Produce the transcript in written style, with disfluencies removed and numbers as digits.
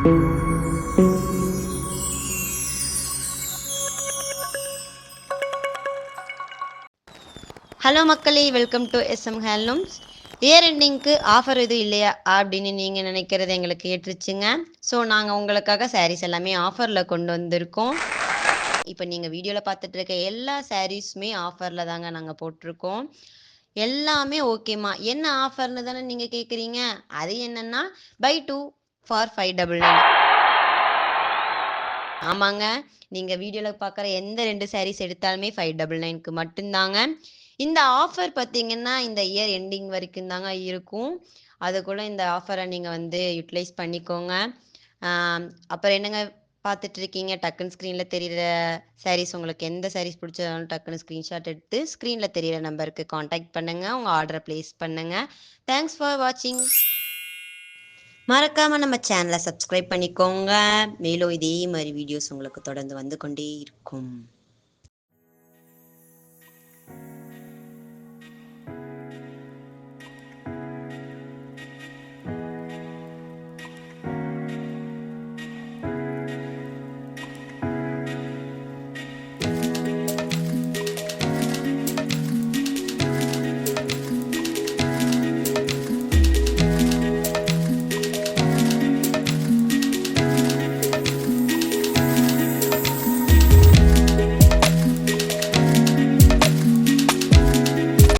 Hello மக்களே, welcome to SM handlooms. Year எண்டிங்க்கு offer எதுவும் இல்லையா அப்படின்னு நீங்கள் நினைக்கிறது எங்களுக்கு ஏற்றுச்சுங்க. ஸோ நாங்கள் உங்களுக்காக சாரீஸ் எல்லாமே ஆஃபரில் கொண்டு வந்திருக்கோம். இப்போ நீங்கள் வீடியோவில் பார்த்துட்டு இருக்க எல்லா சாரீஸுமே ஆஃபரில் தாங்க நாங்கள் போட்டிருக்கோம். எல்லாமே ஓகேம்மா, என்ன ஆஃபர்னு தானே நீங்கள் கேட்குறீங்க. அது என்னென்னா பை 2 ஃபார் 599. ஆமாங்க, நீங்கள் வீடியோவில் பார்க்குற எந்த 2 சாரீஸ் எடுத்தாலுமே 599க்கு மட்டும்தாங்க. இந்த ஆஃபர் பார்த்தீங்கன்னா இந்த இயர் எண்டிங் வரைக்கும் தாங்க இருக்கும். அதுக்குள்ளே இந்த ஆஃபரை நீங்கள் வந்து யூட்டிலைஸ் பண்ணிக்கோங்க. அப்புறம் என்னங்க பார்த்துட்டு இருக்கீங்க, டக்குன்னு ஸ்க்ரீனில் தெரிகிற சாரீஸ் உங்களுக்கு எந்த சாரீஸ் பிடிச்சதாலும் டக்குன்னு ஸ்க்ரீன்ஷாட் எடுத்து ஸ்க்ரீனில் தெரிகிற நம்பருக்கு காண்டாக்ட் பண்ணுங்கள், உங்கள் ஆர்டரை ப்ளேஸ் பண்ணுங்கள். தேங்க்ஸ் ஃபார் வாட்சிங். மறக்காமல் நம்ம சேனலை சப்ஸ்கிரைப் பண்ணிக்கோங்க. மேலும் இதே மாதிரி வீடியோஸ் உங்களுக்கு தொடர்ந்து வந்து கொண்டே இருக்கும்.